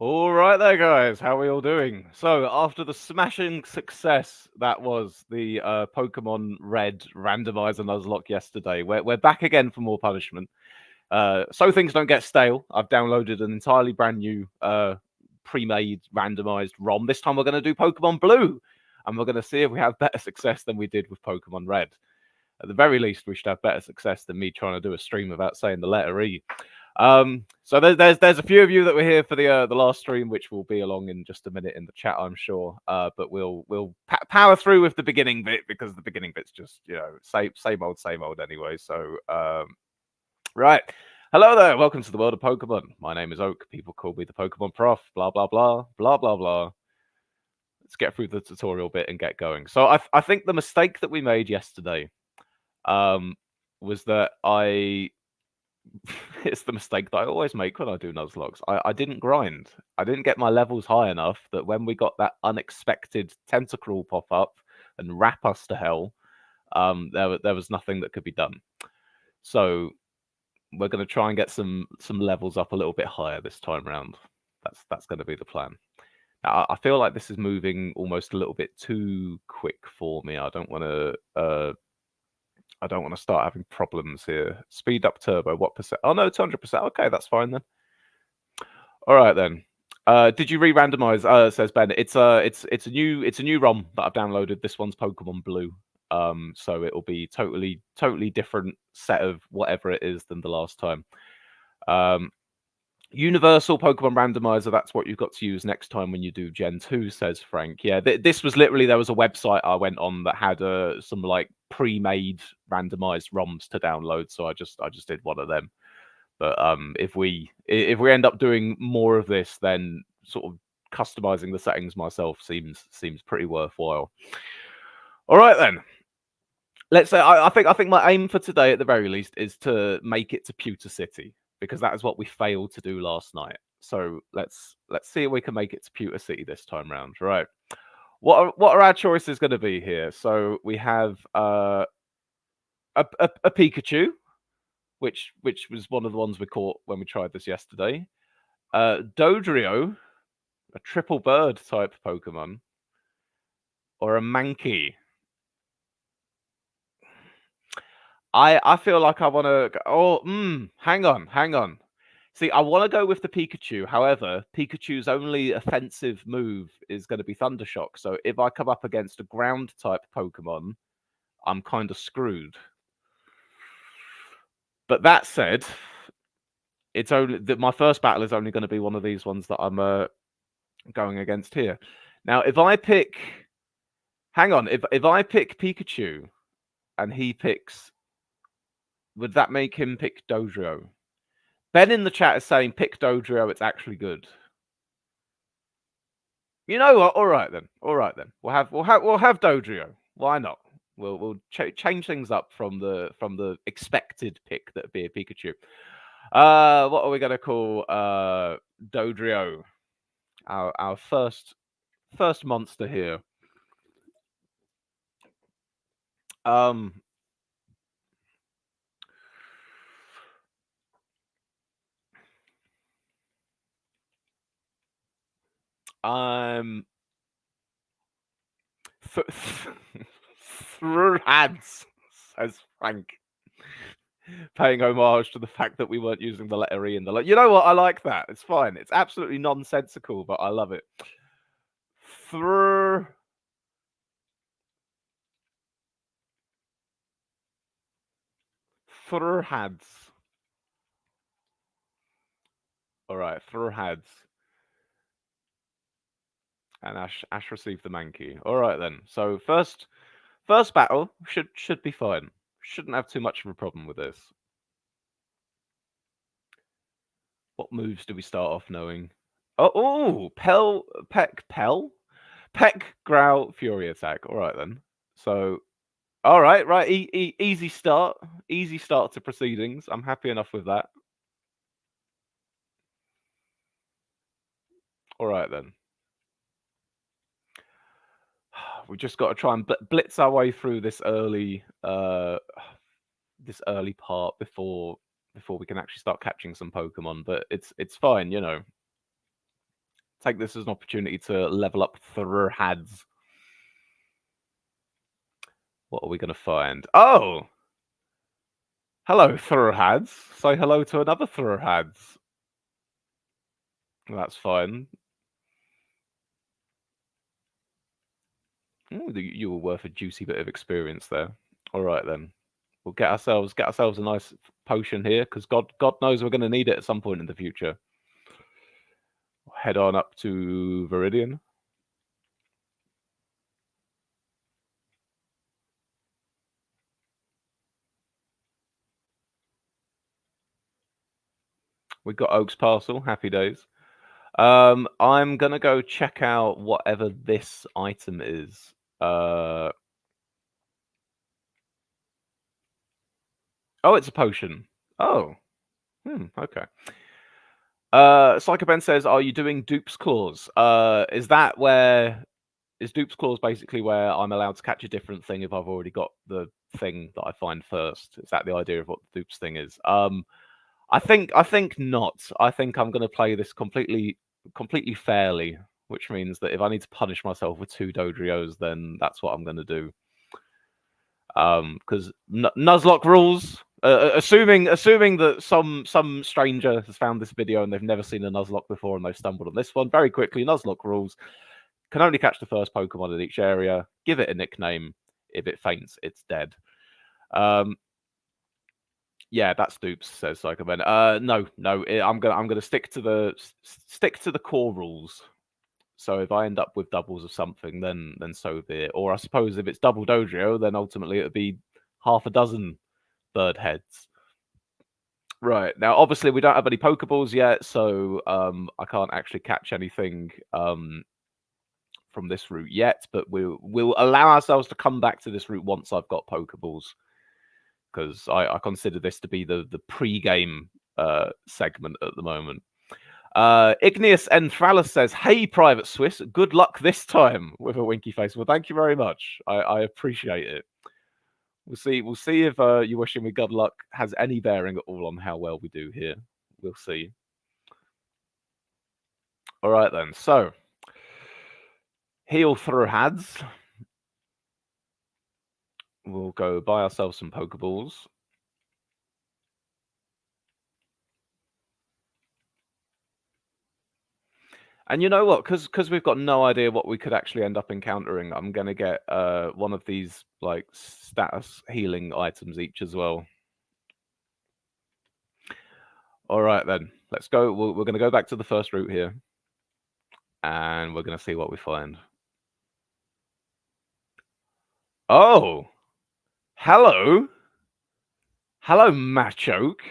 All right there, guys. How are we all doing? So, after the smashing success that was the Pokemon Red randomizer Nuzlocke yesterday, we're back again for more punishment. So things don't get stale, I've downloaded an entirely brand new pre-made randomized ROM. This time we're going to do Pokemon Blue, and we're going to see if we have better success than we did with Pokemon Red. At the very least, we should have better success than me trying to do a stream without saying the letter E. So there's a few of you that were here for the last stream, which will be along in just a minute in the chat, I'm sure. But we'll power through with the beginning bit because the beginning bit's just same old anyway. So right, hello there, welcome to the world of Pokemon. My name is Oak. People call me the Pokemon Prof. Blah blah blah blah blah blah. Let's get through the tutorial bit and get going. So I think the mistake that we made yesterday was that it's the mistake that I always make when I do Nuzlocks. I didn't grind. I didn't get my levels high enough that when we got that unexpected Tentacruel pop up and wrap us to hell, there was nothing that could be done. So we're going to try and get some levels up a little bit higher this time round. That's going to be the plan. Now, I feel like this is moving almost a little bit too quick for me. I don't want to start having problems here. Speed up turbo, what percent? Oh no, 200%. Okay, that's fine then. All right then. Did you re-randomize? Says Ben. It's a new ROM that I've downloaded. This one's Pokemon Blue. So it'll be totally different set of whatever it is than the last time. Universal Pokemon Randomizer, that's what you've got to use next time when you do Gen 2, says Frank. Yeah, this was literally, there was a website I went on that had some like pre-made randomized ROMs to download, so I just did one of them. But if we end up doing more of this, then sort of customizing the settings myself seems pretty worthwhile. All right then. Let's say I think my aim for today, at the very least, is to make it to Pewter City, because that is what we failed to do last night. So let's see if we can make it to Pewter City this time round. Right. What are our choices going to be here? So we have a Pikachu, which was one of the ones we caught when we tried this yesterday. Dodrio, a triple bird type Pokemon, or a Mankey. I feel like I want to. Hang on. See, I want to go with the Pikachu. However, Pikachu's only offensive move is going to be Thunder Shock. So if I come up against a ground type Pokemon, I'm kind of screwed. But that said, it's only that my first battle is only going to be one of these ones that I'm going against here. Now, if I pick, hang on, if I pick Pikachu, and he picks, would that make him pick Dodrio? Ben in the chat is saying pick Dodrio. It's actually good. You know what? All right then. We'll have Dodrio. Why not? We'll change things up from the expected pick that'd be a Pikachu. What are we gonna call Dodrio? Our first monster here. Through hands, says Frank, paying homage to the fact that we weren't using the letter E in the. You know what? I like that. It's fine. It's absolutely nonsensical, but I love it. Through hands. All right, through hands. And Ash received the Mankey. All right then. So first battle should be fine. Shouldn't have too much of a problem with this. What moves do we start off knowing? Peck, Growl, Fury Attack. All right then. So, all right, easy start to proceedings. I'm happy enough with that. All right then. We just got to try and blitz our way through this early part before we can actually start catching some Pokemon. But it's fine, you know. take this as an opportunity to level up Thurhads. What are we going to find? Oh! Hello, Thurhads. Say hello to another Thurhads. That's fine. Ooh, you were worth a juicy bit of experience there. All right, then. We'll get ourselves a nice potion here, because God knows we're going to need it at some point in the future. Head on up to Viridian. We got Oak's parcel. Happy days. I'm gonna go check out whatever this item is. Oh, it's a potion. Oh, okay. Psycho Ben says, "Are you doing Dupe's Claws? Is Dupe's Claws basically where I'm allowed to catch a different thing if I've already got the thing that I find first? Is that the idea of what the Dupe's thing is? I think not. I think I'm going to play this completely fairly, which means that if I need to punish myself with 2 Dodrios, then that's what I'm going to do. Because Nuzlocke rules. Assuming that some stranger has found this video and they've never seen a Nuzlocke before and they've stumbled on this one, very quickly, Nuzlocke rules: can only catch the first Pokemon in each area. Give it a nickname. If it faints, it's dead. Yeah, that's Dupes, says Psycho Ben. No, I'm gonna stick to the core rules. So if I end up with doubles of something, then so be it. Or I suppose if it's double Dodrio, then ultimately it would be half a dozen bird heads. Right, now obviously we don't have any Pokeballs yet, so I can't actually catch anything from this route yet, but we'll allow ourselves to come back to this route once I've got Pokeballs, because I consider this to be the pre-game segment at the moment. Igneous Enthralus says, "Hey, Private Swiss, good luck this time," with a winky face. Well, thank you very much. I appreciate it. We'll see if you wishing me good luck has any bearing at all on how well we do here. We'll see. All right then. So, heal through Hads. We'll go buy ourselves some Pokeballs. And you know what? Because we've got no idea what we could actually end up encountering, I'm gonna get one of these like status healing items each as well. All right then, let's go. We're gonna go back to the first route here, and we're gonna see what we find. Oh, hello, Machoke.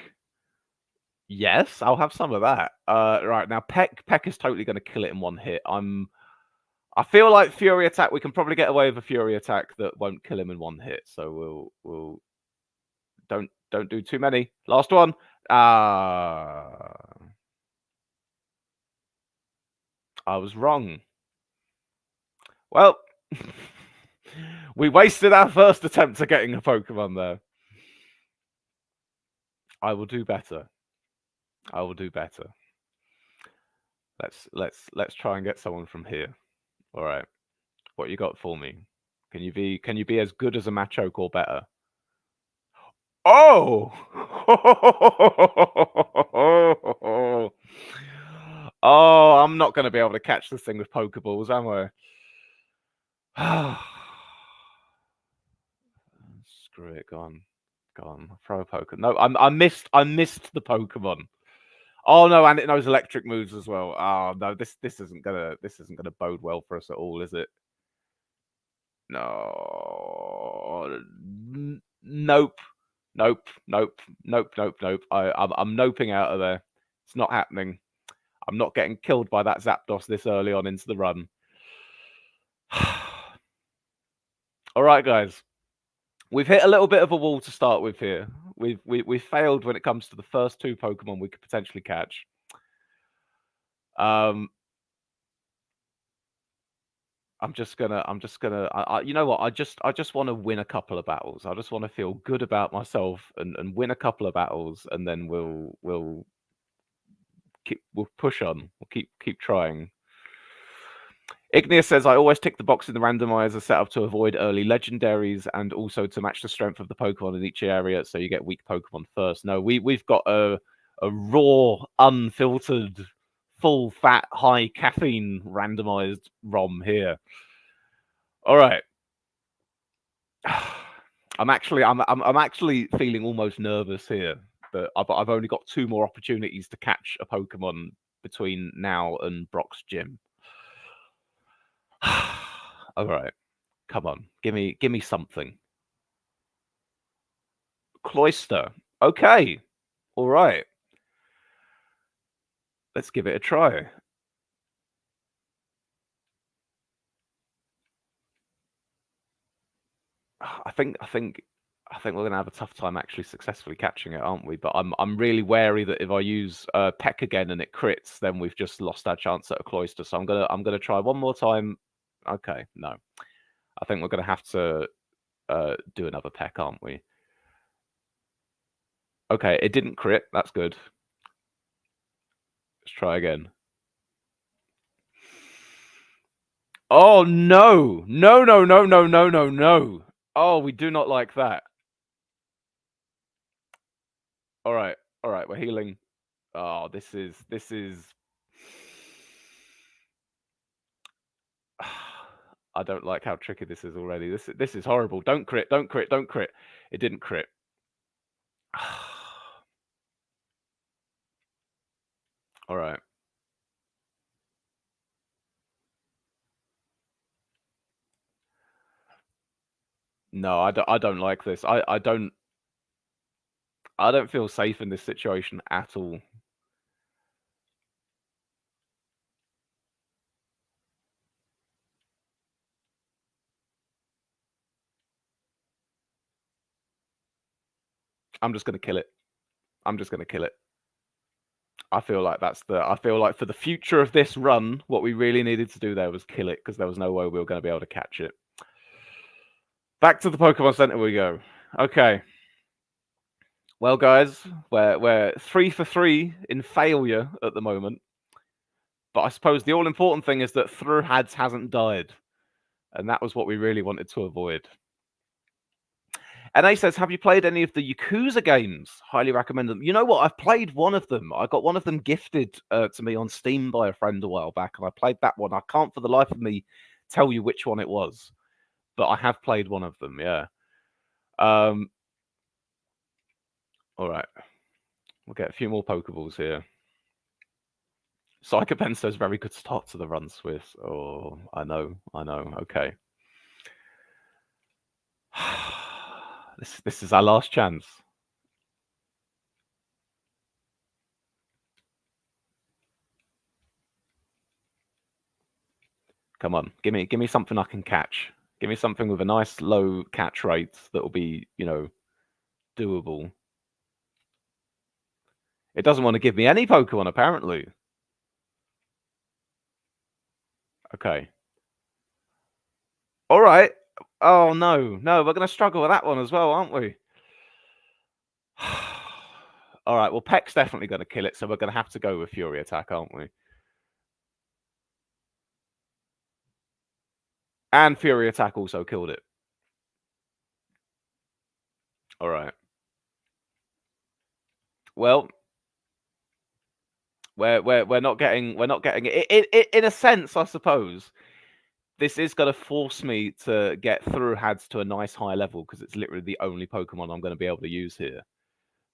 Yes, I'll have some of that. Right now, Peck is totally gonna kill it in one hit. I feel like Fury Attack. We can probably get away with a Fury Attack that won't kill him in one hit. So we'll don't do too many. Last one. I was wrong. Well, we wasted our first attempt at getting a Pokemon there. I will do better. I will do better. Let's try and get someone from here. All right. What you got for me? Can you be as good as a Machoke or better? Oh! Oh, I'm not going to be able to catch this thing with Pokeballs, am I? Screw it, go on. Throw a Pokemon. No, I missed the Pokemon. Oh no, and it knows electric moves as well. Oh no, this isn't gonna bode well for us at all, is it? No. Nope. I'm noping out of there. It's not happening. I'm not getting killed by that Zapdos this early on into the run. All right, guys. We've hit a little bit of a wall to start with here. We've failed when it comes to the first 2 Pokemon we could potentially catch. I'm just gonna. You know what? I just want to win a couple of battles. I just want to feel good about myself and win a couple of battles, and then we'll push on. We'll keep trying. Igneous says, I always tick the box in the randomizer setup to avoid early legendaries and also to match the strength of the Pokemon in each area, so you get weak Pokemon first. No, we've got a raw, unfiltered, full fat, high caffeine randomized ROM here. All right. I'm actually feeling almost nervous here, but I've only got 2 more opportunities to catch a Pokemon between now and Brock's gym. All right, come on, give me something. Cloyster. Okay, all right. Let's give it a try. I think we're gonna have a tough time actually successfully catching it, aren't we? But I'm really wary that if I use Peck again and it crits, then we've just lost our chance at a Cloyster. So I'm gonna try one more time. Okay, no, I think we're gonna have to do another Peck, aren't we? Okay, it didn't crit. That's good. Let's try again. Oh no! No! No! No! No! No! No! No! Oh, we do not like that. All right, we're healing. Oh, this is. I don't like how tricky this is already. This is horrible. Don't crit. Don't crit. Don't crit. It didn't crit. All right. No, I don't like this. I don't feel safe in this situation at all. I'm just gonna kill it. I'm just gonna kill it. I feel like for the future of this run, what we really needed to do there was kill it, because there was no way we were going to be able to catch it. Back to the Pokemon Center we go. Okay. Well, guys, we're 3 for 3 in failure at the moment. But I suppose the all-important thing is that Thruhads hasn't died. And that was what we really wanted to avoid. And A says, have you played any of the Yakuza games? Highly recommend them. You know what? I've played one of them. I got one of them gifted to me on Steam by a friend a while back, and I played that one. I can't for the life of me tell you which one it was, but I have played one of them, yeah. All right. We'll get a few more Pokeballs here. Psychopen says, very good start to the run, Swiss. Oh, I know. Okay. This is our last chance. Come on, give me something I can catch. Give me something with a nice low catch rate that will be, doable. It doesn't want to give me any Pokemon, apparently. Okay. All right. Oh, no. We're going to struggle with that one as well, aren't we? All right, well, Peck's definitely going to kill it, so we're going to have to go with Fury Attack, aren't we? And Fury Attack also killed it. All right. Well, we're not getting it in a sense, I suppose. This is going to force me to get Thruhads to a nice high level, because it's literally the only Pokemon I'm going to be able to use here.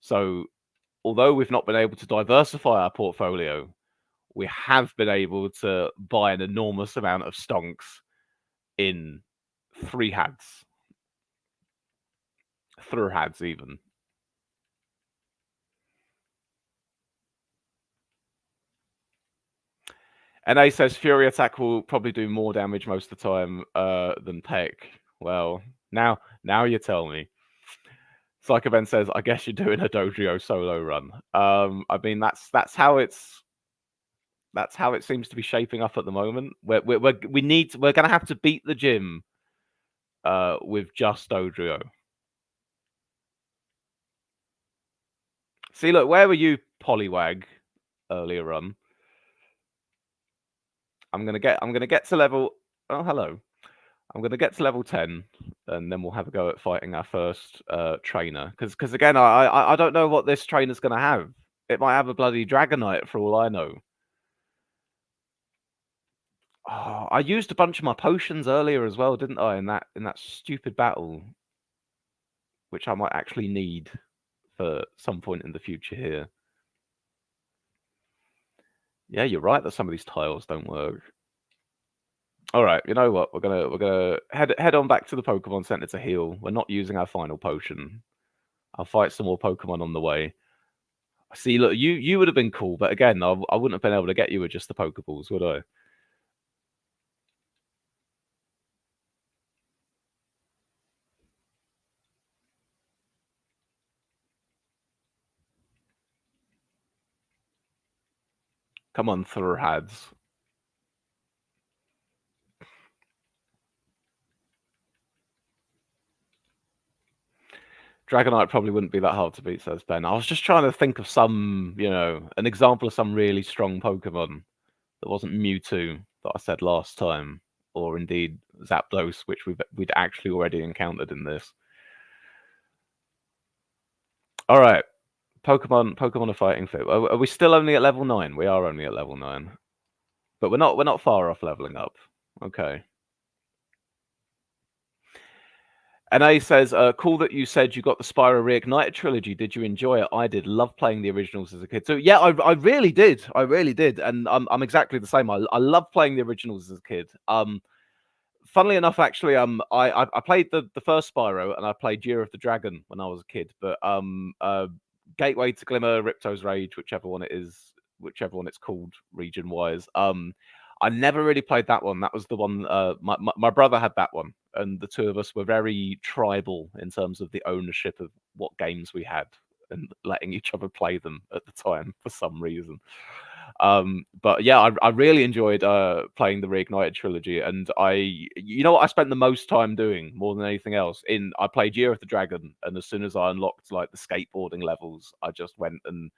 So, although we've not been able to diversify our portfolio, we have been able to buy an enormous amount of stonks in Thruhads even. And A says Fury Attack will probably do more damage most of the time than Peck. Well, now you tell me. Psychoben says, I guess you're doing a Dodrio solo run. I mean, that's how it seems to be shaping up at the moment. We're gonna have to beat the gym with just Dodrio. See, look, where were you, Poliwag, earlier on? I'm gonna get to level. Oh, hello. I'm gonna get to level 10, and then we'll have a go at fighting our first trainer. Because again, I don't know what this trainer's gonna have. It might have a bloody Dragonite for all I know. Oh, I used a bunch of my potions earlier as well, didn't I? In that stupid battle, which I might actually need for some point in the future here. Yeah, you're right that some of these tiles don't work. All right, you know what? We're gonna head on back to the Pokemon Center to heal. We're not using our final potion. I'll fight some more Pokemon on the way. See, look, you would have been cool, but again, I wouldn't have been able to get you with just the Pokeballs, would I? Come on, Thurhads. Dragonite probably wouldn't be that hard to beat, says Ben. I was just trying to think of some, an example of some really strong Pokemon that wasn't Mewtwo that I said last time, or indeed Zapdos, which we'd actually already encountered in this. All right, Pokemon are fighting fit. Are we still only at level 9? We are only at level 9, but we're not far off leveling up. Okay. And A says, cool that you said you got the Spyro Reignited trilogy. Did you enjoy it? I did. Love playing the originals as a kid. So yeah, I really did. I really did. And I'm exactly the same. I love playing the originals as a kid. Funnily enough, actually, I played the first Spyro and I played Year of the Dragon when I was a kid. But Gateway to Glimmer, Ripto's Rage, whichever one it's called region wise. I never really played that one. That was the one. My brother had that one, and the two of us were very tribal in terms of the ownership of what games we had and letting each other play them at the time for some reason. But yeah, I really enjoyed playing the Reignited trilogy, and you know what I spent the most time doing more than anything else I played Year of the Dragon, and as soon as I unlocked like the skateboarding levels, I just went and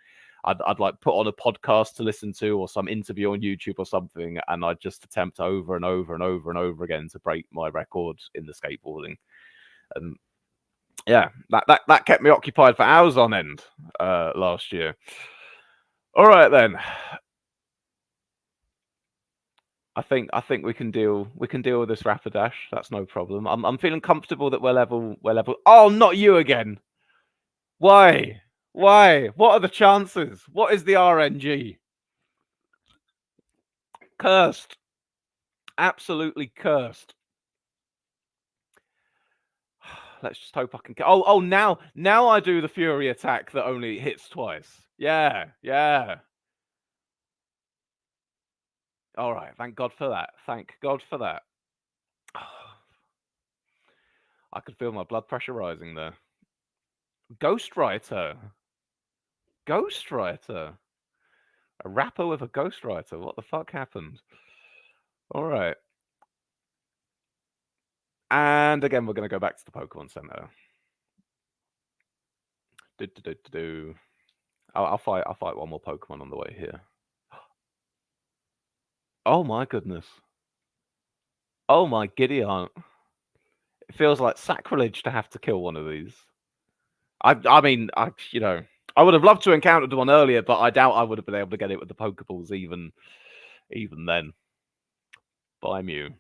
I'd like put on a podcast to listen to or some interview on YouTube or something, and I'd just attempt over and over and over and over again to break my record in the skateboarding. And yeah, that kept me occupied for hours on end last year. All right then. I think we can deal with this Rapidash. That's no problem. I'm feeling comfortable that we're level. Oh, not you again. Why? Why? What are the chances? What is the RNG? Cursed. Absolutely cursed. Let's just hope I can. Oh, now I do the Fury attack that only hits twice. Yeah, yeah. All right. Thank God for that. Thank God for that. I could feel my blood pressure rising there. Ghostwriter. Ghostwriter. A rapper with a ghostwriter. What the fuck happened? All right. And again, we're going to go back to the Pokemon Center. I'll fight one more Pokemon on the way here. Oh my goodness. Oh my giddy aunt. It feels like sacrilege to have to kill one of these. I mean, I would have loved to encounter one earlier, but I doubt I would have been able to get it with the Pokeballs even then. Bye, Mew.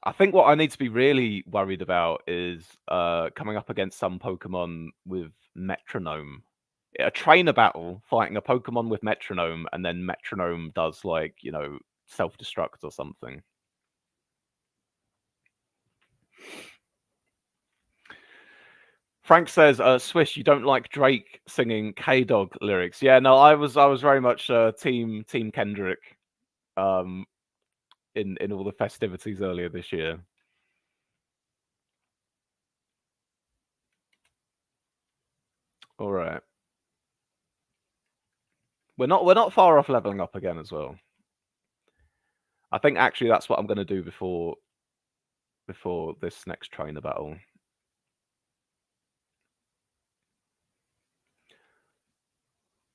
I think what I need to be really worried about is coming up against some Pokemon with Metronome. A trainer battle fighting a Pokemon with Metronome, and then Metronome does like, self-destruct or something. Frank says, Swish, you don't like Drake singing K-Dog lyrics. Yeah, no, I was very much team Kendrick in all the festivities earlier this year. All right. We're not far off leveling up again as well. I think actually that's what I'm going to do before this next trainer battle.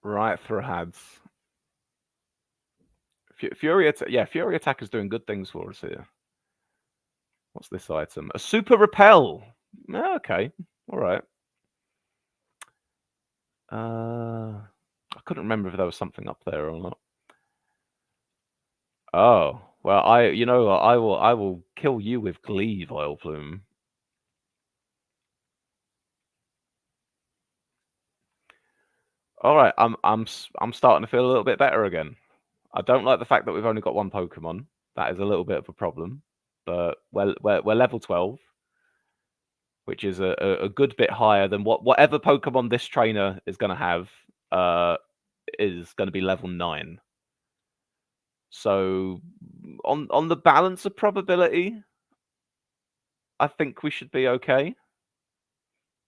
Right, Thrahads. Fury attack. Yeah, Fury attack is doing good things for us here. What's this item? A super repel. Okay, all right. I couldn't remember if there was something up there or not. Oh well, you know, I will kill you with glee, Vile Plume. All right, I'm starting to feel a little bit better again. I don't like the fact that we've only got one Pokemon. That is a little bit of a problem. But we're level 12, which is a good bit higher than whatever Pokemon this trainer is going to have. Is going to be level 9. So on the balance of probability, I think we should be okay.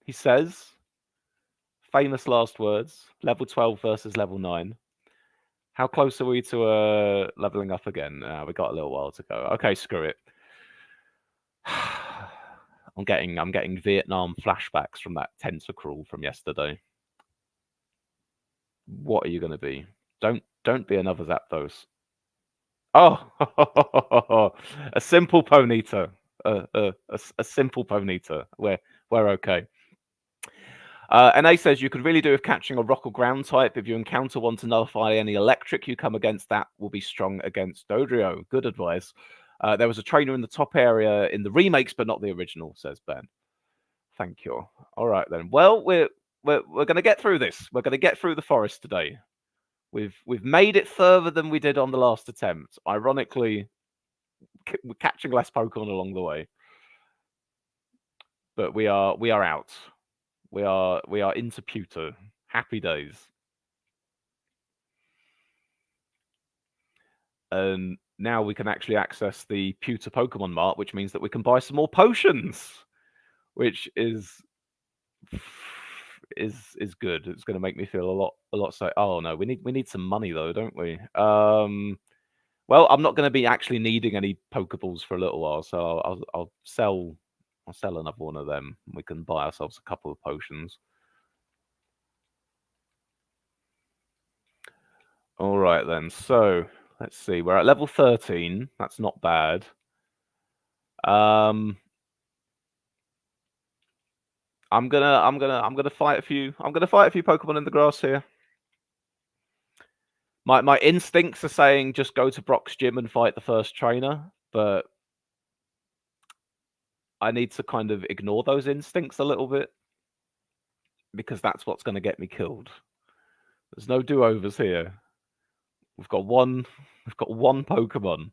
He says, famous last words, level 12 versus level 9. How close are we to leveling up again? We got a little while to go. Okay, screw it. I'm getting Vietnam flashbacks from that Tentacruel from yesterday. What are you going to be? Don't be another Zapdos. Oh, a simple Ponyta. A simple Ponyta. We're okay. NA says you could really do with catching a rock or ground type. If you encounter one to nullify any electric you come against, that will be strong against Dodrio. Good advice. There was a trainer in the top area in the remakes, but not the original, says Ben. Thank you. All right then. Well, we're going to get through this. We're going to get through the forest today. We've made it further than we did on the last attempt. Ironically, we're catching less Pokemon along the way, but we are out. We are into pewter. Happy days. And now we can actually access the pewter Pokemon Mart, which means that we can buy some more potions, which is good. It's going to make me feel a lot. So, oh no, we need some money though, don't we? Well, I'm not going to be actually needing any Pokeballs for a little while, so I'll sell another one of them. We can buy ourselves a couple of potions. All right then. So let's see. We're at level 13. That's not bad. I'm gonna fight a few. I'm gonna fight a few Pokemon in the grass here. My instincts are saying just go to Brock's gym and fight the first trainer, but I need to kind of ignore those instincts a little bit because that's what's going to get me killed. There's no do-overs here. We've got one Pokemon,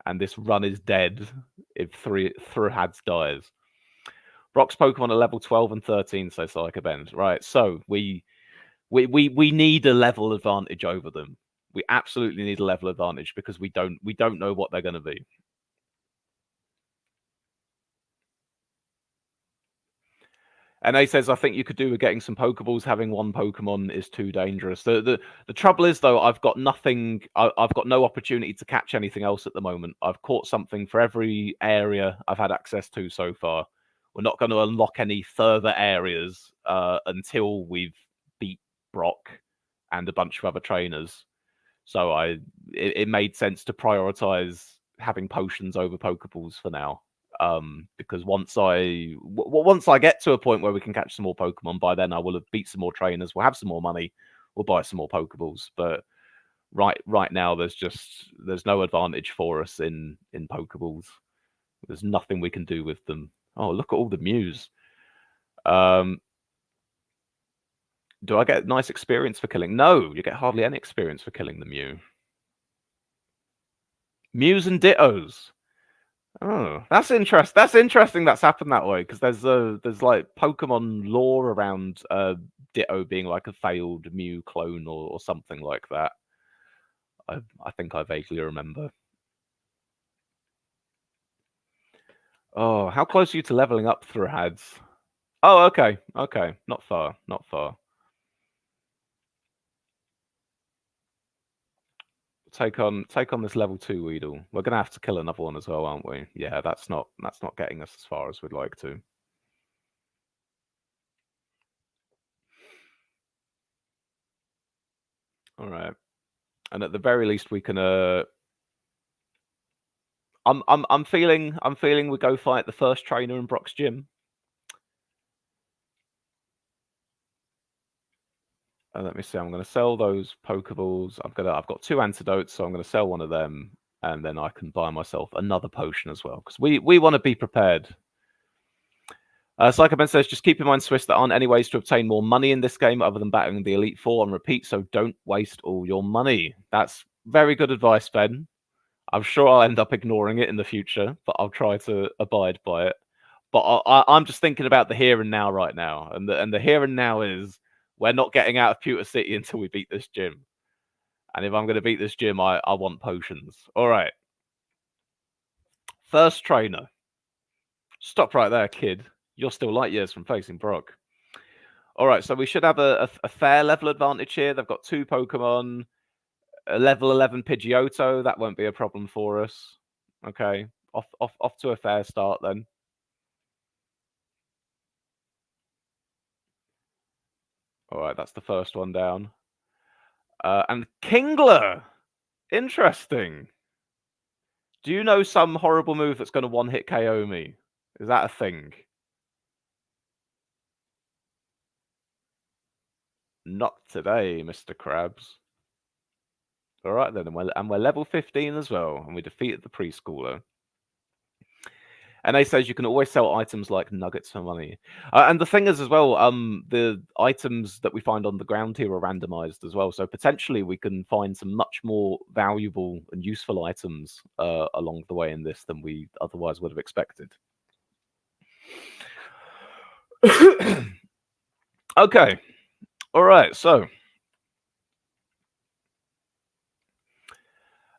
and this run is dead if Thruhads dies. Brock's Pokemon are level 12 and 13, so Psycho Bend. Right, so we need a level advantage over them. We absolutely need a level advantage because we don't know what they're going to be. And A says, I think you could do with getting some Pokeballs. Having one Pokemon is too dangerous. The trouble is, though, I've got nothing. I've got no opportunity to catch anything else at the moment. I've caught something for every area I've had access to so far. We're not going to unlock any further areas until we've beat Brock and a bunch of other trainers. So it made sense to prioritize having potions over Pokeballs for now. Because once I get to a point where we can catch some more Pokemon, by then I will have beat some more trainers. We'll have some more money. We'll buy some more Pokeballs. But right now, there's no advantage for us in Pokeballs. There's nothing we can do with them. Oh, look at all the Mews. Do I get nice experience for killing? No, you get hardly any experience for killing the Mew. Mews and Dittos. Oh, that's interesting. That's interesting. That's happened that way because there's like Pokemon lore around Ditto being like a failed Mew clone or something like that. I think I vaguely remember. Oh, how close are you to leveling up Thruhads? Oh, okay, not far, not far. Take on this level 2 Weedle. We're gonna have to kill another one as well, aren't we? Yeah, that's not getting us as far as we'd like to. All right. And at the very least, we can. I'm feeling we go fight the first trainer in Brock's gym. Let me see. I'm going to sell those Pokeballs. I've got 2 antidotes, so I'm going to sell one of them, and then I can buy myself another potion as well because we want to be prepared. Psychoben says, just keep in mind, Swiss, there aren't any ways to obtain more money in this game other than battling the Elite Four on repeat, so don't waste all your money. That's very good advice, Ben. I'm sure I'll end up ignoring it in the future, but I'll try to abide by it. But I'm just thinking about the here and now right now, and the here and now is we're not getting out of Pewter City until we beat this gym. And if I'm going to beat this gym, I want potions. All right. First trainer. Stop right there, kid. You're still light years from facing Brock. All right, so we should have a fair level advantage here. They've got 2 Pokemon. A level 11 Pidgeotto. That won't be a problem for us. Okay. Off to a fair start then. All right, that's the first one down. And Kingler. Interesting. Do you know some horrible move that's going to one-hit KO me? Is that a thing? Not today, Mr. Krabs. All right then, and we're level 15 as well, and we defeated the preschooler. And they says you can always sell items like nuggets for money. And the thing is as well, the items that we find on the ground here are randomized as well. So potentially we can find some much more valuable and useful items along the way in this than we otherwise would have expected. Okay. All right. So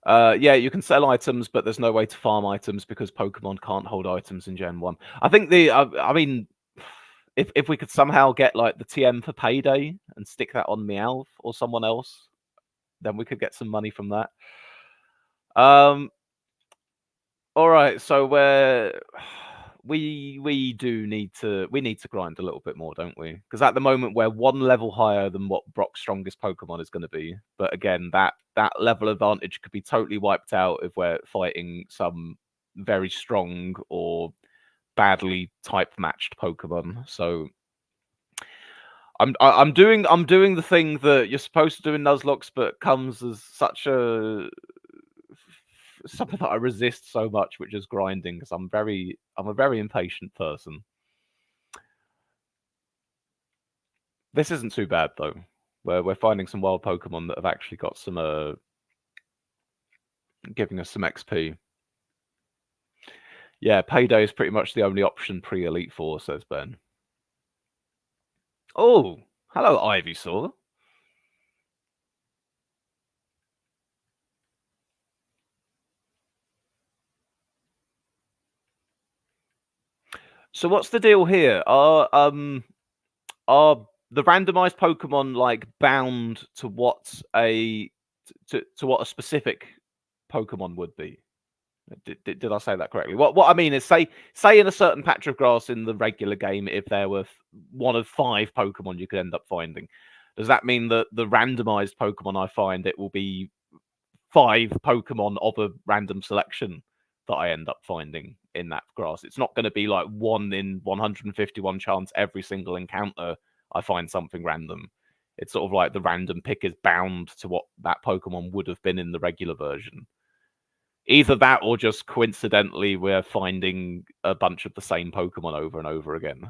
yeah, you can sell items, but there's no way to farm items because Pokemon can't hold items in Gen 1. I think I mean, if we could somehow get like the TM for Payday and stick that on Meowth or someone else, then we could get some money from that. All right, so we need to grind a little bit more, don't we? Because at the moment we're 1 level higher than what Brock's strongest Pokemon is going to be. But again, that level advantage could be totally wiped out if we're fighting some very strong or badly type matched Pokemon. So I'm doing the thing that you're supposed to do in Nuzlocke, but comes as such a something that I resist so much, which is grinding, because I'm a very impatient person. This isn't too bad though. We're finding some wild Pokemon that have actually got some giving us some XP. Yeah, Payday is pretty much the only option pre-Elite Four, says Ben. Oh, hello, Ivysaur. So what's the deal here? Are the randomized Pokemon like bound to what a what a specific Pokemon would be? Did I say that correctly? What I mean is, say in a certain patch of grass in the regular game, if there were 1 of 5 Pokemon you could end up finding, does that mean that the randomized Pokemon I find, it will be 5 Pokemon of a random selection that I end up finding in that grass? It's not going to be like 1 in 151 chance every single encounter I find something random. It's sort of like the random pick is bound to what that Pokemon would have been in the regular version. Either that or just coincidentally we're finding a bunch of the same Pokemon over and over again.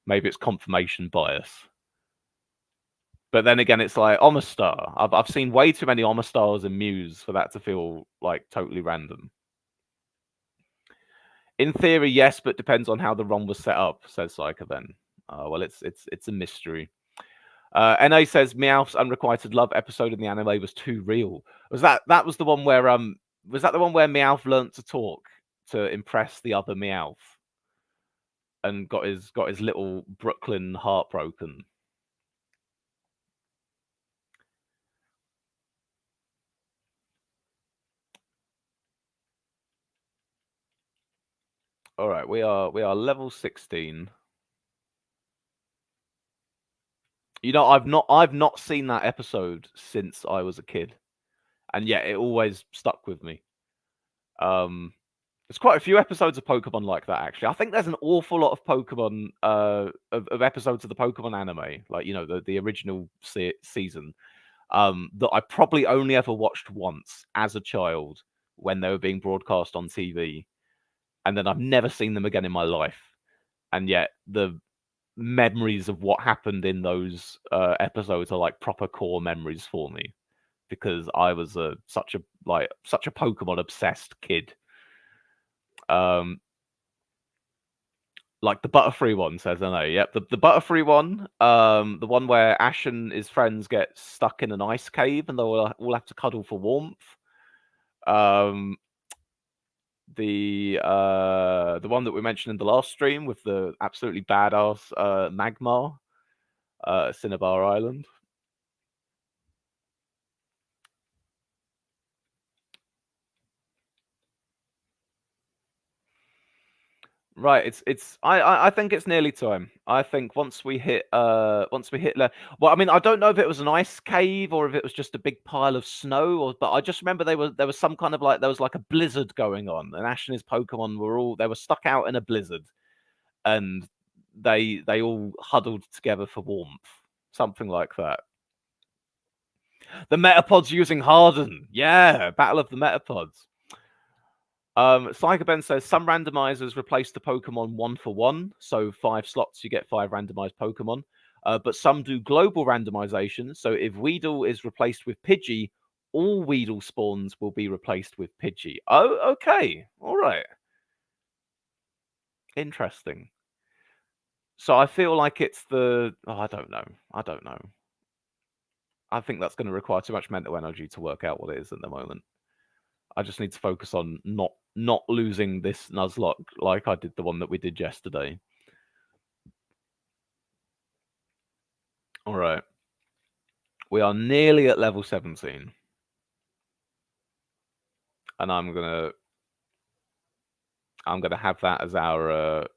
Maybe it's confirmation bias. But then again, it's like Omastar. I've seen way too many Omastars and Mews for that to feel like totally random. In theory, yes, but depends on how the ROM was set up, says Psychoben. Well, it's a mystery. NA says Meowth's unrequited love episode in the anime was too real. Was that was the one where was that the one where Meowth learnt to talk to impress the other Meowth and got his little Brooklyn heart broken? All right, we are level 16. You know, I've not seen that episode since I was a kid. and yet it always stuck with me. There's quite a few episodes of Pokemon like that, actually. I think there's an awful lot of Pokemon, of episodes of the Pokemon anime, like, the original season, that I probably only ever watched once as a child when they were being broadcast on TV, and then I've never seen them again in my life. And yet the memories of what happened in those episodes are like proper core memories for me, because I was such a Pokemon obsessed kid. Like the Butterfree one says, I know. Yep, the Butterfree one, the one where Ash and his friends get stuck in an ice cave and they'll all have to cuddle for warmth. The one that we mentioned in the last stream with the absolutely badass Magmar, Cinnabar Island. Right, I think it's nearly time. I think once we hit well, I mean, I don't know if it was an ice cave or if it was just a big pile of snow, but I just remember there was some kind of there was like a blizzard going on, and Ash and his Pokemon were stuck out in a blizzard, and they all huddled together for warmth, something like that. The Metapods using Harden, yeah, Battle of the Metapods. Psychoben says some randomizers replace the Pokemon 1-for-1, so 5 slots you get 5 randomized Pokemon. But some do global randomization, so if Weedle is replaced with Pidgey, all Weedle spawns will be replaced with Pidgey. Oh, okay, all right, interesting. So I feel like it's I don't know. I think that's going to require too much mental energy to work out what it is at the moment. I just need to focus on not losing this Nuzlocke like I did the one that we did yesterday. All right. We are nearly at level 17. And I'm gonna have that as our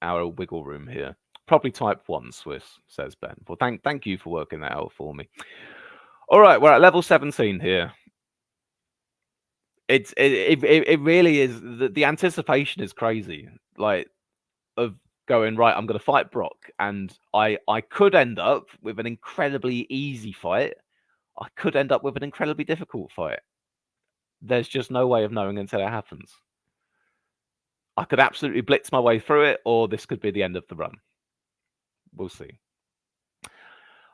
wiggle room here. Probably type 1 Swiss, says Ben. Well, thank you for working that out for me. All right, we're at level 17 here. It really is. The anticipation is crazy. Like, of going, right, I'm going to fight Brock, and I could end up with an incredibly easy fight. I could end up with an incredibly difficult fight. There's just no way of knowing until it happens. I could absolutely blitz my way through it, or this could be the end of the run. We'll see.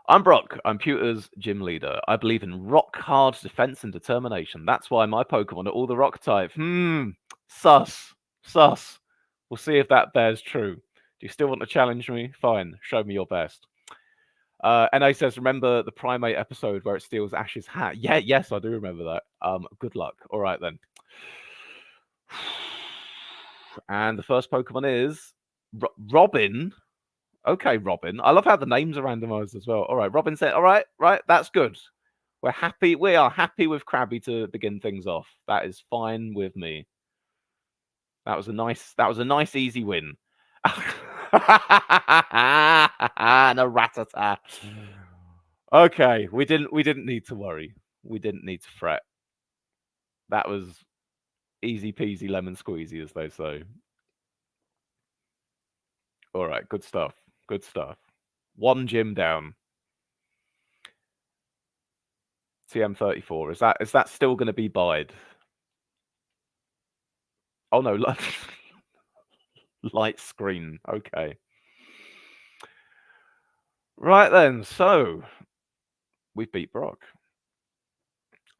I'm Brock. I'm Pewter's gym leader. I believe in rock hard defense and determination. That's why my Pokemon are all the rock type. Sus. We'll see if that bears true. Do you still want to challenge me? Fine. Show me your best. NA says, remember the Primate episode where it steals Ash's hat? Yeah, yes, I do remember that. Good luck. All right, then. And the first Pokemon is Robin. Okay, Robin. I love how the names are randomized as well. All right, Robin said, all right, that's good. We're happy. We are happy with Krabby to begin things off. That is fine with me. That was a nice, easy win. And a Rattata. Okay, we didn't need to worry. We didn't need to fret. That was easy peasy lemon squeezy, as they say. All right, good stuff. Good stuff. 1 gym down. TM34. Is that still going to be bide? Oh no, light screen. Okay. Right then. So we've beat Brock.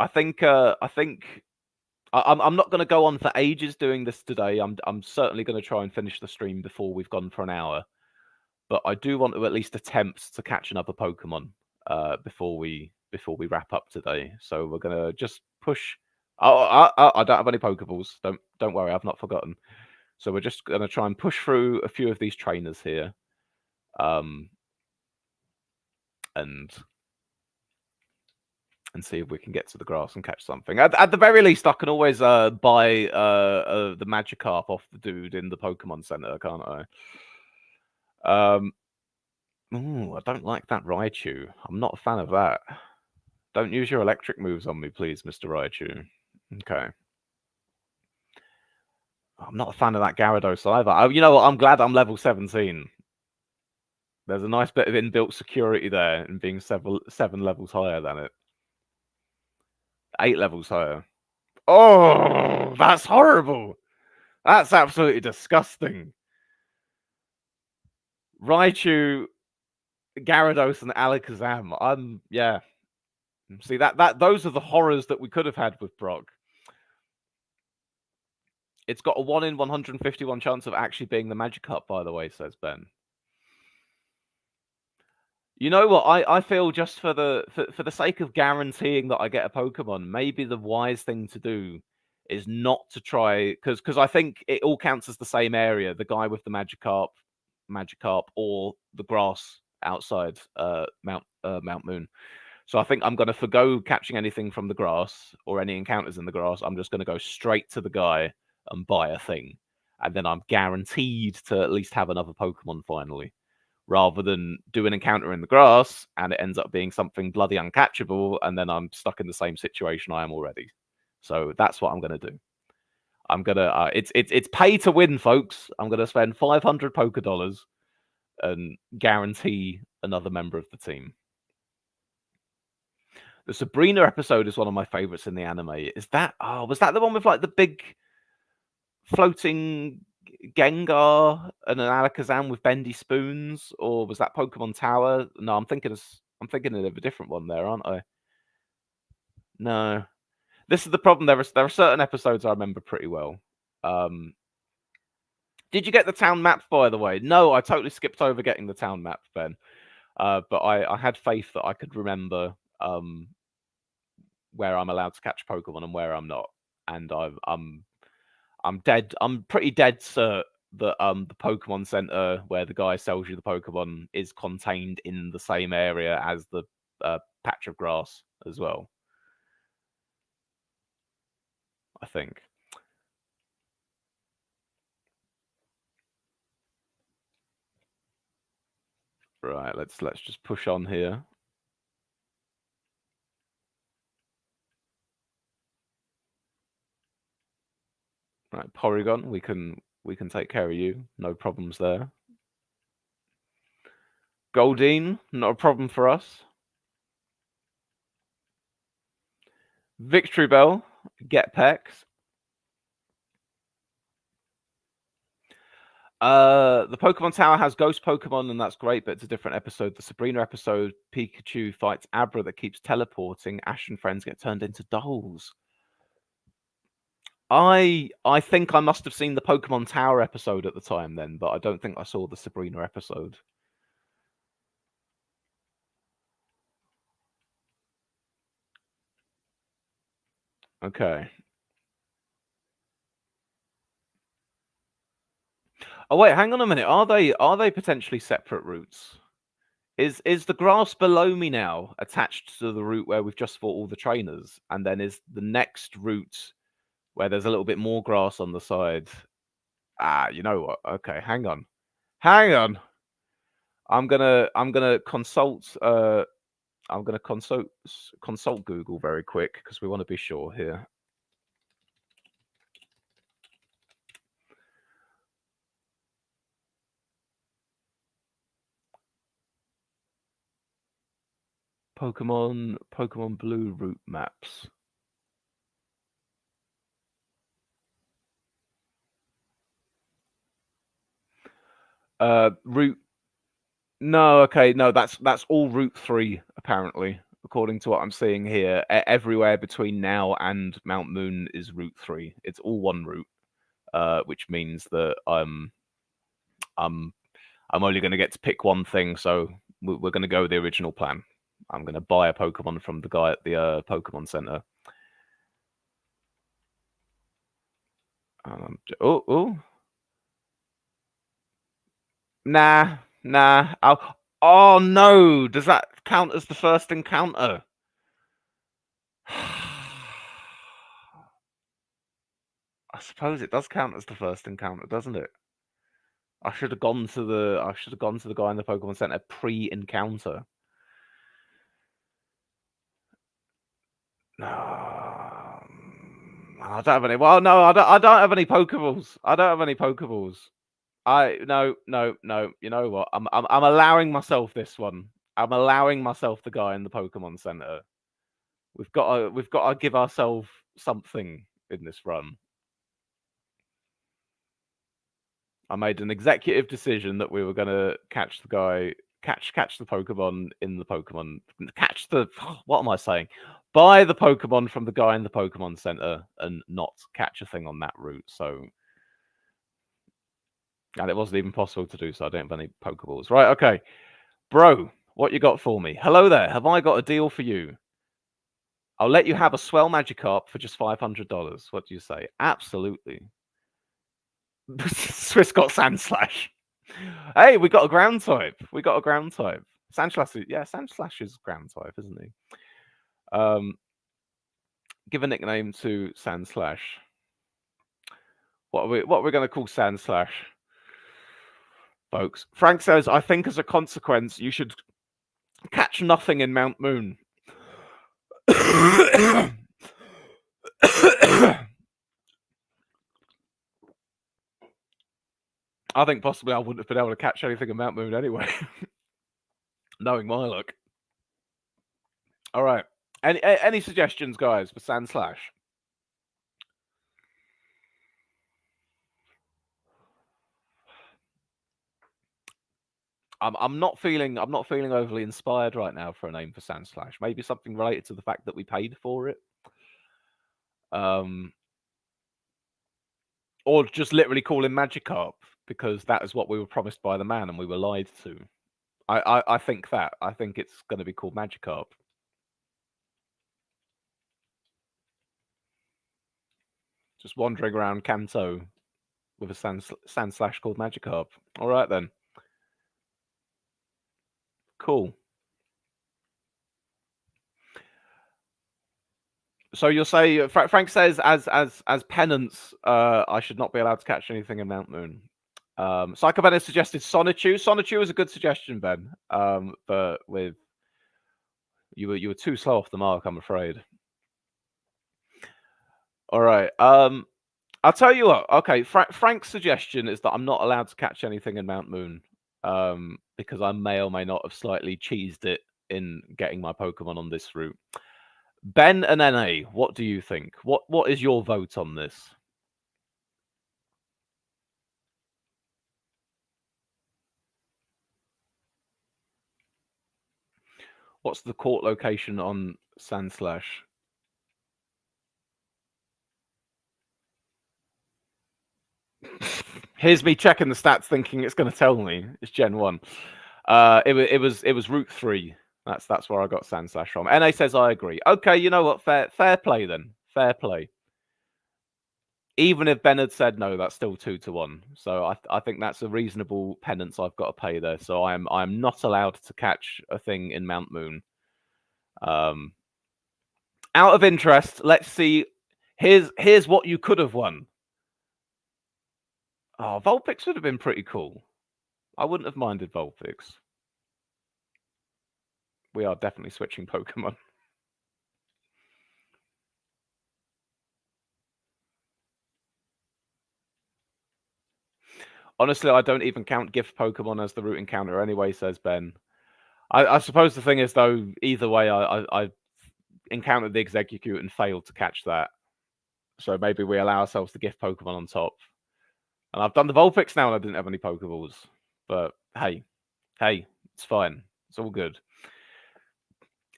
I think I'm not going to go on for ages doing this today. I'm certainly going to try and finish the stream before we've gone for an hour. But I do want to at least attempt to catch another Pokemon before we wrap up today. So we're gonna just push. I don't have any Pokeballs. Don't worry, I've not forgotten. So we're just gonna try and push through a few of these trainers here, and see if we can get to the grass and catch something. At the very least, I can always buy the Magikarp off the dude in the Pokemon Center, can't I? Ooh, I don't like that Raichu. I'm not a fan of that. Don't use your electric moves on me, please, Mr. Raichu. Okay. I'm not a fan of that Gyarados either. Oh, you know what? I'm glad I'm level 17. There's a nice bit of inbuilt security there in being 7 levels higher than it. 8 levels higher. Oh, that's horrible. That's absolutely disgusting. Raichu, Gyarados, and Alakazam. Yeah. See those are the horrors that we could have had with Brock. It's got a 1 in 151 chance of actually being the Magikarp, by the way, says Ben. You know what? I feel just for the sake of guaranteeing that I get a Pokemon, maybe the wise thing to do is not to try, because I think it all counts as the same area. The guy with the Magikarp, or the grass outside Mount Moon. So I think I'm going to forgo catching anything from the grass or any encounters in the grass. I'm just going to go straight to the guy and buy a thing, and then I'm guaranteed to at least have another Pokemon finally, rather than do an encounter in the grass and it ends up being something bloody uncatchable, and then I'm stuck in the same situation I am already. So that's what I'm going to do. I'm gonna it's pay to win, folks. I'm gonna spend 500 Poké Dollars and guarantee another member of the team. The Sabrina episode is one of my favorites in the anime. Is that was that the one with like the big floating Gengar and an Alakazam with bendy spoons, or was that Pokemon Tower? No, I'm thinking of a different one there, aren't I? No, this is the problem. There are certain episodes I remember pretty well. Did you get the town map, by the way? No, I totally skipped over getting the town map, Ben. But I had faith that I could remember where I'm allowed to catch Pokemon and where I'm not, and I'm pretty dead cert that the Pokemon Center where the guy sells you the Pokemon is contained in the same area as the patch of grass as well. I think. Right, let's just push on here. Right, Porygon, we can take care of you. No problems there. Goldeen, not a problem for us. Victory Bell, get Pex. The Pokemon Tower has Ghost Pokemon, and that's great, but it's a different episode. The Sabrina episode, Pikachu fights Abra that keeps teleporting. Ash and friends get turned into dolls. I think I must have seen the Pokemon Tower episode at the time then, but I don't think I saw the Sabrina episode. Okay. Oh wait, hang on a minute. Are they potentially separate routes? Is the grass below me now attached to the route where we've just fought all the trainers, and then is the next route where there's a little bit more grass on the side? You know what? Okay, hang on. I'm gonna consult consult Google very quick because we want to be sure here. Pokemon Blue route maps. Route. No, okay, no, that's all Route 3 apparently, according to what I'm seeing here. Everywhere between now and Mount Moon is Route 3. It's all one route, which means that I'm only going to get to pick one thing. So we're going to go with the original plan. I'm going to buy a Pokemon from the guy at the Pokemon Center. Oh. Nah. Oh no! Does that count as the first encounter? I suppose it does count as the first encounter, doesn't it? I should have gone to the guy in the Pokemon Center pre-encounter. I don't have any. Well, no, I don't have any Pokeballs. I don't have any Pokeballs. No. You know what? I'm allowing myself this one. I'm allowing myself the guy in the Pokemon Center. We've got to give ourselves something in this run. I made an executive decision that we were gonna catch the guy, catch the Pokemon in the Pokemon, catch the what am I saying? Buy the Pokemon from the guy in the Pokemon Center and not catch a thing on that route. So, and it wasn't even possible to do so. I don't have any Pokeballs. Right? Okay, bro, what you got for me? Hello there. Have I got a deal for you? I'll let you have a swell Magikarp for just $500. What do you say? Absolutely. Swiss got Sandslash. Hey, we got a ground type. We got a ground type. Sandslash, yeah, Sandslash is ground type, isn't he? Give a nickname to Sandslash. What are we going to call Sandslash, folks? Frank says, I think as a consequence, you should catch nothing in Mount Moon. I think possibly I wouldn't have been able to catch anything in Mount Moon anyway, knowing my luck. All right. Any suggestions, guys, for Sandslash? I'm not feeling overly inspired right now for a name for Sandslash. Maybe something related to the fact that we paid for it. Or just literally call him Magikarp because that is what we were promised by the man and we were lied to. I think that. I think it's going to be called Magikarp. Just wandering around Kanto with a Sandslash called Magikarp. All right then. Cool. So you'll say Frank says as penance, I should not be allowed to catch anything in Mount Moon. Psycho Ben has suggested Sonichu. Sonichu is a good suggestion, Ben. But with you were too slow off the mark, I'm afraid. All right. I'll tell you what. Okay, Frank's suggestion is that I'm not allowed to catch anything in Mount Moon, because I may or may not have slightly cheesed it in getting my Pokemon on this route. Ben and NA, what do you think? What is your vote on this? What's the court location on Sandslash? Here's me checking the stats, thinking it's going to tell me it's Gen 1. It was Route 3. That's where I got Sandslash from. NA says I agree. Okay, you know what? Fair play then. Fair play. Even if Ben had said no, that's still 2-1. So I think that's a reasonable penance I've got to pay there. So I'm not allowed to catch a thing in Mount Moon. Out of interest, let's see. Here's what you could have won. Oh, Vulpix would have been pretty cool. I wouldn't have minded Vulpix. We are definitely switching Pokemon. Honestly, I don't even count gift Pokemon as the route encounter anyway, says Ben. I suppose the thing is, though, either way, I encountered the Exeggcute and failed to catch that. So maybe we allow ourselves the gift Pokemon on top. And I've done the Vulpix now and I didn't have any Pokeballs. But hey, it's fine. It's all good.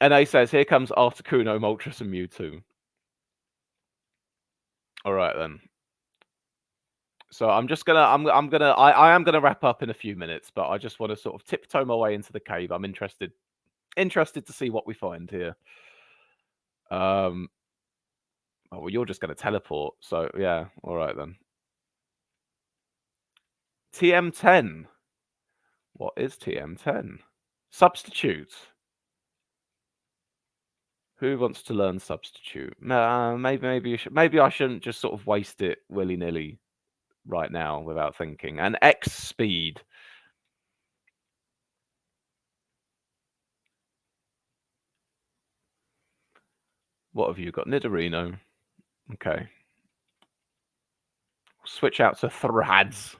NA says, here comes Articuno, Moltres, and Mewtwo. All right, then. So I'm just gonna I am gonna wrap up in a few minutes, but I just want to sort of tiptoe my way into the cave. I'm interested to see what we find here. Oh well, you're just gonna teleport, so yeah, all right then. TM10. What is TM10? Substitute. Who wants to learn substitute? Maybe I shouldn't just sort of waste it willy-nilly right now without thinking. And X speed. What have you got? Nidorino. Okay. Switch out to Thrads.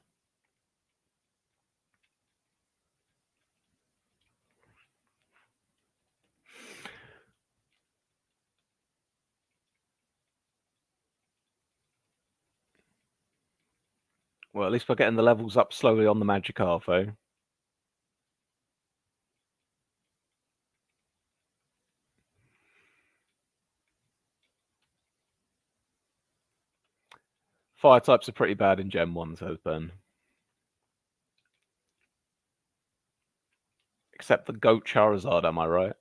Well, at least we're getting the levels up slowly on the Magikarp, eh? Fire types are pretty bad in Gen 1, says Ben. Except the Goat Charizard, am I right?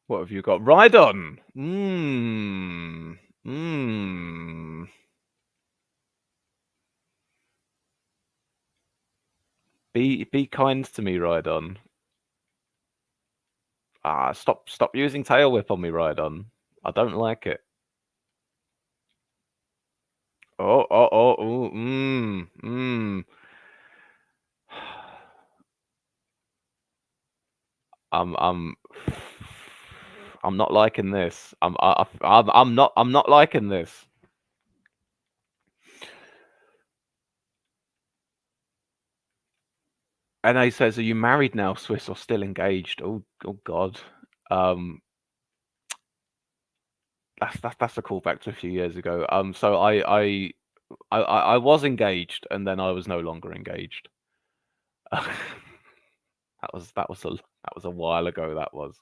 What have you got? Rhydon! Be kind to me, Rhydon. Stop using Tail Whip on me, Rhydon. I don't like it. I'm not liking this. I'm not liking this. And he says, "Are you married now, Swiss, or still engaged?" Oh God. That's a callback to a few years ago. So I was engaged, and then I was no longer engaged. that was a while ago. That was.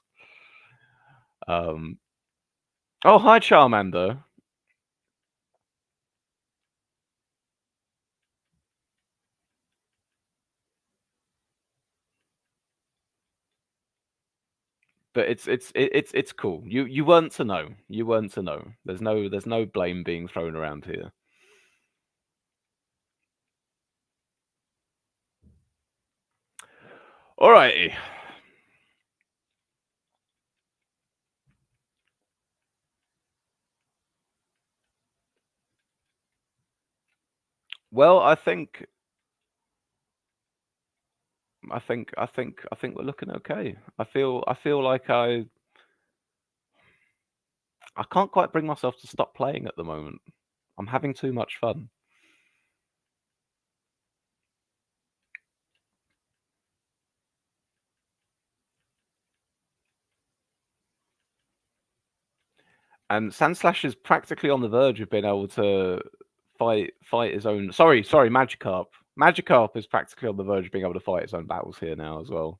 Oh, hi, Charmander. But it's cool. You weren't to know. You weren't to know. There's no blame being thrown around here. Alrighty. Well, I think we're looking okay. I feel like I can't quite bring myself to stop playing at the moment. I'm having too much fun. And Sandslash is practically on the verge of being able to fight his own. Sorry, Magikarp. Magikarp is practically on the verge of being able to fight his own battles here now as well.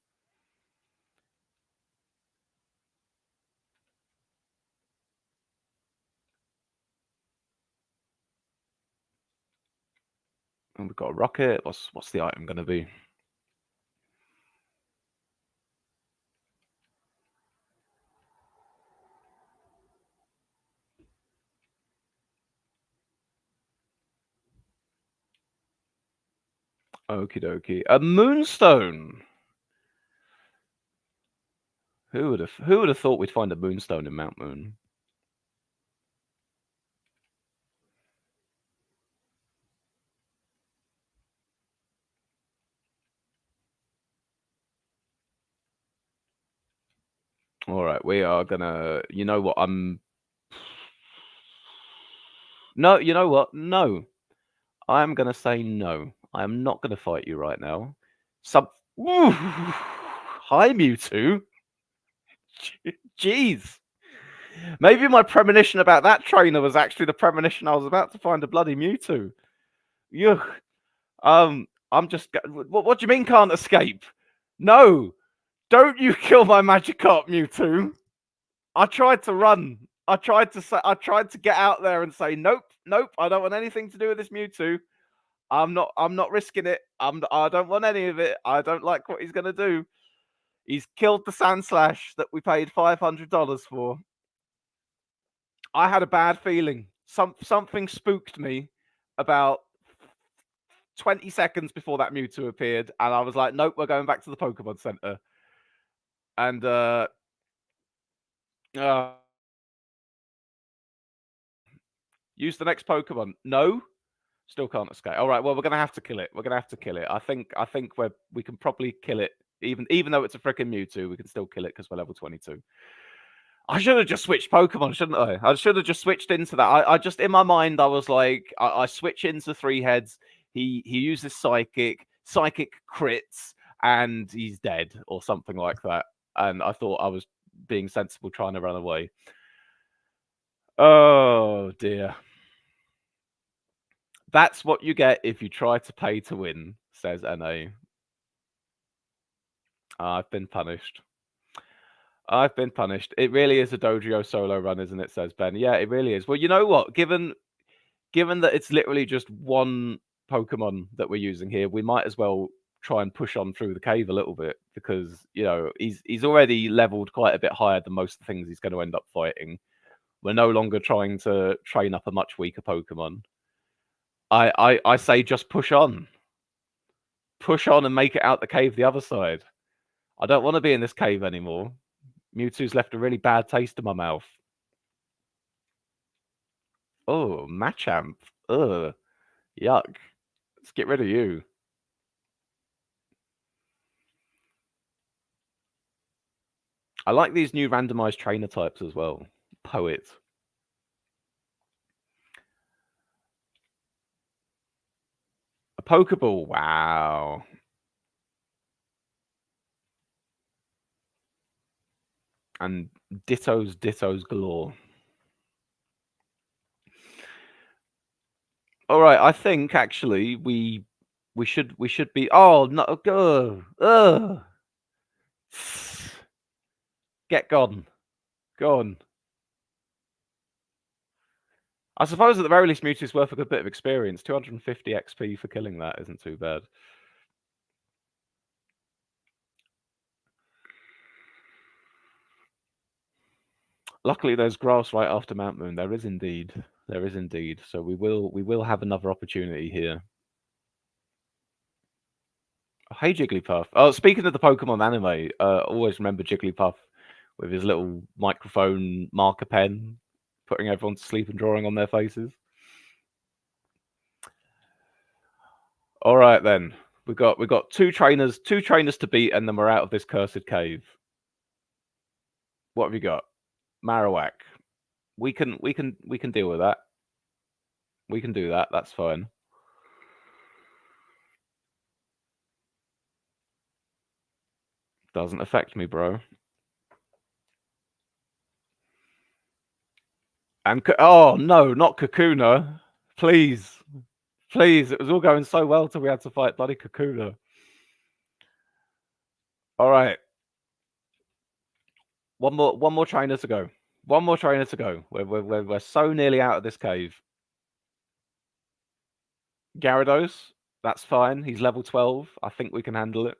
And we've got a rocket. What's the item going to be? Okie dokie. A Moonstone. Who would have thought we'd find a Moonstone in Mount Moon? All right, we are gonna. You know what? No, you know what? No, I'm gonna say no. I am not gonna fight you right now. Hi, Mewtwo. Jeez. Maybe my premonition about that trainer was actually the premonition I was about to find a bloody Mewtwo. Yuck. I'm just. What do you mean can't escape? No, don't you kill my Magikarp, Mewtwo. I tried to run. I tried to get out there and say, nope, I don't want anything to do with this Mewtwo. I'm not risking it. I don't want any of it. I don't like what he's gonna do. He's killed the Sandslash that we paid $500 for. I had a bad feeling. Something spooked me about 20 seconds before that Mewtwo appeared, and I was like, nope, we're going back to the Pokemon Center. And use the next Pokemon. No, still can't escape. All right, well, we're gonna have to kill it. I think we can probably kill it, even though it's a freaking Mewtwo. We can still kill it because we're level 22. I should have just switched Pokemon, shouldn't I? I should have just switched into that. I just in my mind I was like, I switch into 3 heads. He uses psychic crits, and he's dead or something like that. And I thought I was being sensible, trying to run away. Oh dear. That's what you get if you try to pay to win, says NA. I've been punished. I've been punished. It really is a Dojo solo run, isn't it? Says Ben. Yeah, it really is. Well, you know what? Given that it's literally just one Pokemon that we're using here, we might as well try and push on through the cave a little bit, because he's already leveled quite a bit higher than most of the things he's going to end up fighting. We're no longer trying to train up a much weaker Pokemon. I say just push on. Push on and make it out the cave the other side. I don't want to be in this cave anymore. Mewtwo's left a really bad taste in my mouth. Oh, Machamp. Ugh. Yuck. Let's get rid of you. I like these new randomized trainer types as well. Poet. A Pokeball. Wow. And dittos galore. All right, I think actually we should be. Oh no! Get gone. Gone. I suppose at the very least, Mewtwo's worth a good bit of experience. 250 XP for killing that isn't too bad. Luckily, there's grass right after Mount Moon. There is indeed. There is indeed. So we will have another opportunity here. Oh, hey, Jigglypuff. Oh, speaking of the Pokemon anime, always remember Jigglypuff with his little microphone marker pen, putting everyone to sleep and drawing on their faces. All right then. We got two trainers to beat, and then we're out of this cursed cave. What have you got? Marowak. We can deal with that. We can do that. That's fine. Doesn't affect me, bro. And oh no, not Kakuna. Please. Please. It was all going so well till we had to fight bloody Kakuna. All right. One more trainer to go. One more trainer to go. We're so nearly out of this cave. Gyarados, that's fine. He's level 12. I think we can handle it.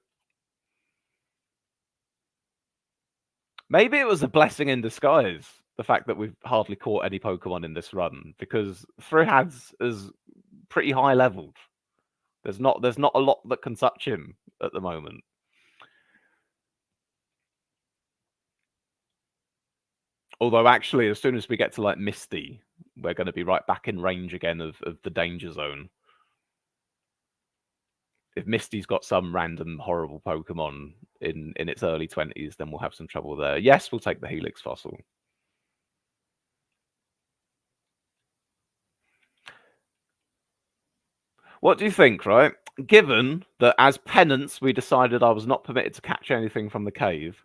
Maybe it was a blessing in disguise, the fact that we've hardly caught any Pokemon in this run, because Thrihads is pretty high leveled. There's not a lot that can touch him at the moment. Although actually, as soon as we get to like Misty, we're going to be right back in range again of the danger zone. If Misty's got some random horrible Pokemon in its early 20s, then we'll have some trouble there. Yes, we'll take the Helix Fossil. What do you think, right? Given that as penance, we decided I was not permitted to catch anything from the cave,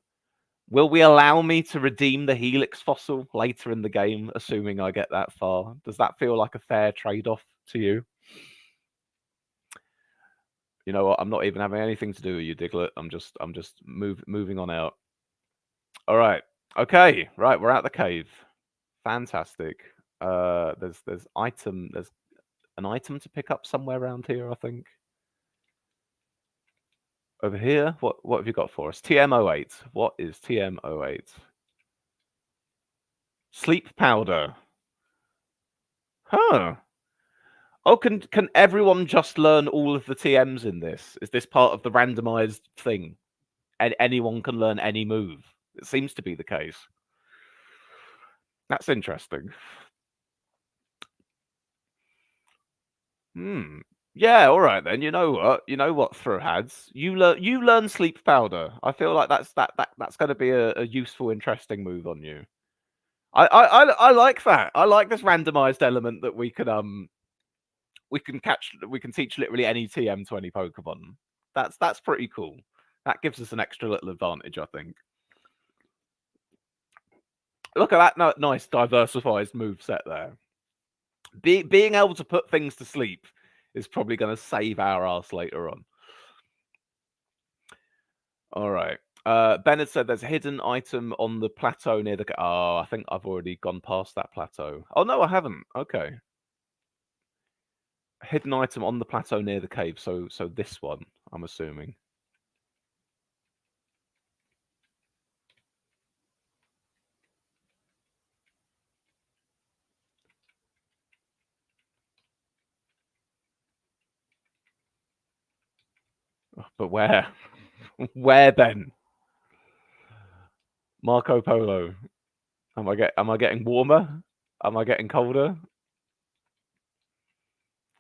will we allow me to redeem the Helix Fossil later in the game, assuming I get that far? Does that feel like a fair trade-off to you? You know what? I'm not even having anything to do with you, Diglett. I'm just moving on out. All right. Okay. Right. We're out the cave. Fantastic. There's there's an item to pick up somewhere around here, I think. Over here. What have you got for us? TM08. What is TM08? Sleep powder. Huh. Oh, can everyone just learn all of the TMs in this? Is this part of the randomized thing? And anyone can learn any move? It seems to be the case. That's interesting. Yeah, all right then. You know what, Throhads? You learn sleep powder. I feel like that's going to be a useful, interesting move on you. I like that. I like this randomized element that we can teach literally any TM20 Pokemon. That's pretty cool. That gives us an extra little advantage, I think. Look at that nice diversified move set there. Being able to put things to sleep is probably going to save our ass later on. All right. Bennett said there's a hidden item on the plateau near the... Oh, I think I've already gone past that plateau. Oh, no, I haven't. Okay. Hidden item on the plateau near the cave. So this one, I'm assuming. But where? Where then? Marco Polo. Am I getting warmer? Am I getting colder?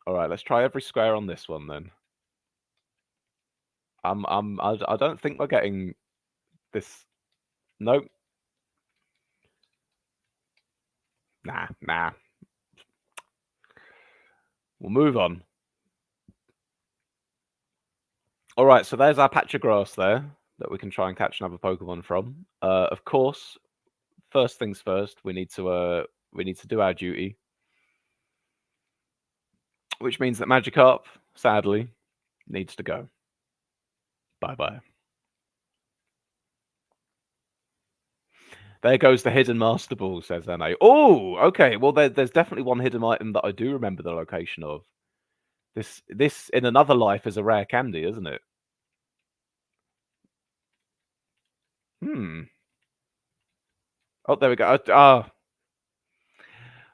All right, let's try every square on this one then. I don't think we're getting this. Nope. Nah. We'll move on. All right, so there's our patch of grass there that we can try and catch another Pokemon from. Of course, first things first, we need to do our duty, which means that Magikarp, sadly, needs to go. Bye. There goes the hidden Master Ball, says NA. Oh, okay. Well, there's definitely one hidden item that I do remember the location of. This in another life is a rare candy, isn't it? Oh, there we go.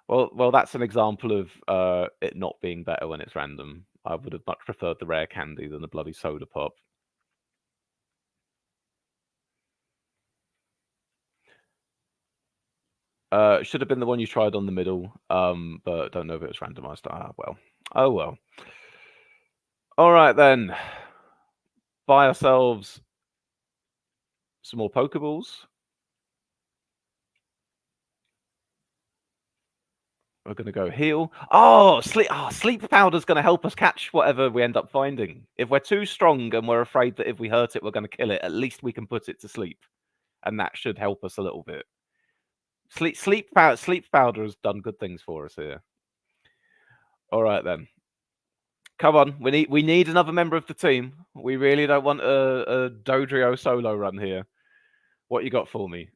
Well, that's an example of it not being better when it's random. I would have much preferred the rare candy than the bloody soda pop. Should have been the one you tried on the middle, but don't know if it was randomized. Well. Oh, well. All right, then. Buy ourselves some more Pokeballs. We're going to go heal. Oh, sleep powder's going to help us catch whatever we end up finding. If we're too strong and we're afraid that if we hurt it, we're going to kill it, at least we can put it to sleep. And that should help us a little bit. Sleep powder has done good things for us here. All right, then. Come on. We need another member of the team. We really don't want a Dodrio solo run here. What you got for me?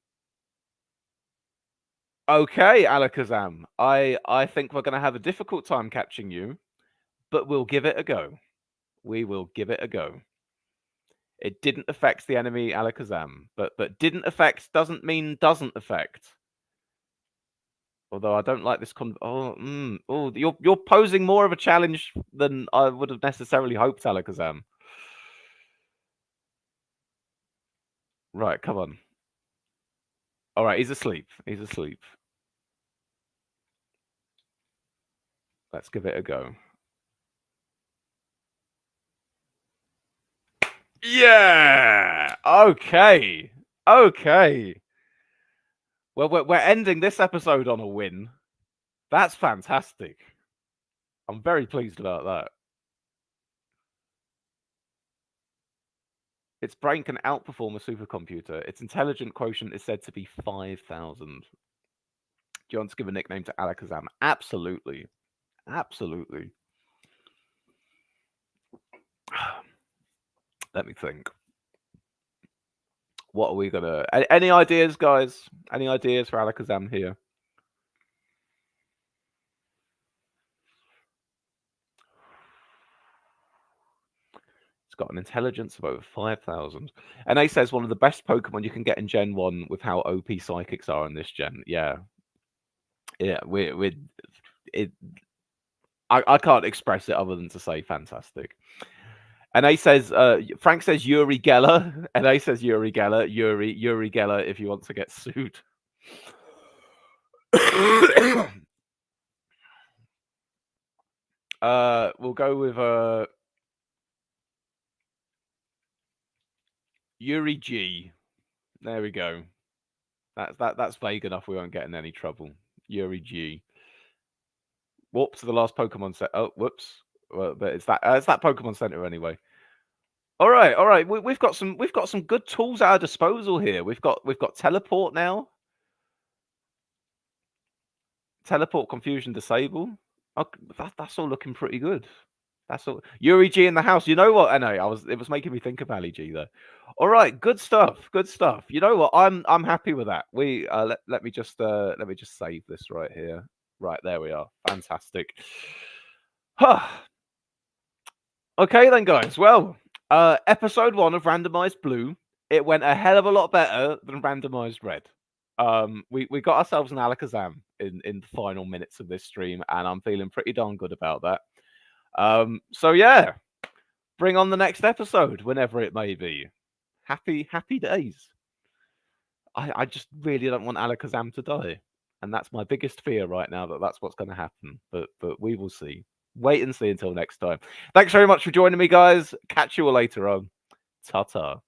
Okay, Alakazam. I think we're going to have a difficult time catching you, but we'll give it a go. We will give it a go. It didn't affect the enemy Alakazam, but didn't affect doesn't mean doesn't affect. Although I don't like this you're posing more of a challenge than I would have necessarily hoped, Alakazam. Right, come on. All right, he's asleep. He's asleep. Let's give it a go. Yeah. Okay. Well, we're ending this episode on a win. That's fantastic. I'm very pleased about that. Its brain can outperform a supercomputer. Its intelligence quotient is said to be 5,000. Do you want to give a nickname to Alakazam? Absolutely. Absolutely. Let me think. What are we gonna... Any ideas, guys? Any ideas for Alakazam here? It's got an intelligence of over 5,000. And A says one of the best Pokemon you can get in Gen 1 with how OP Psychics are in this gen. Yeah. Yeah, I can't express it other than to say fantastic. And A says, Frank says Yuri Geller, and A says Yuri Geller, Yuri Geller if you want to get sued. We'll go with Yuri G. There we go. That's vague enough. We won't get in any trouble. Yuri G. Warp to the last Pokemon set. Oh, whoops. Well, but it's that Pokemon Center anyway. All right, all right. We've got some good tools at our disposal here. We've got teleport now. Teleport confusion disable. Oh, that's all looking pretty good. That's all. Yuri G in the house. You know what? I know. It was making me think of Ali G though. All right, good stuff. Good stuff. You know what? I'm happy with that. We let me just save this right here. Right, there we are. Fantastic. Okay then, guys. Well, episode 1 of Randomized Blue. It went a hell of a lot better than Randomized Red. We got ourselves an Alakazam in the final minutes of this stream, and I'm feeling pretty darn good about that. So yeah, bring on the next episode whenever it may be. Happy days. I just really don't want Alakazam to die, and that's my biggest fear right now. That's what's going to happen. But we will see. Wait and see until next time. Thanks very much for joining me, guys. Catch you all later on. Ta-ta.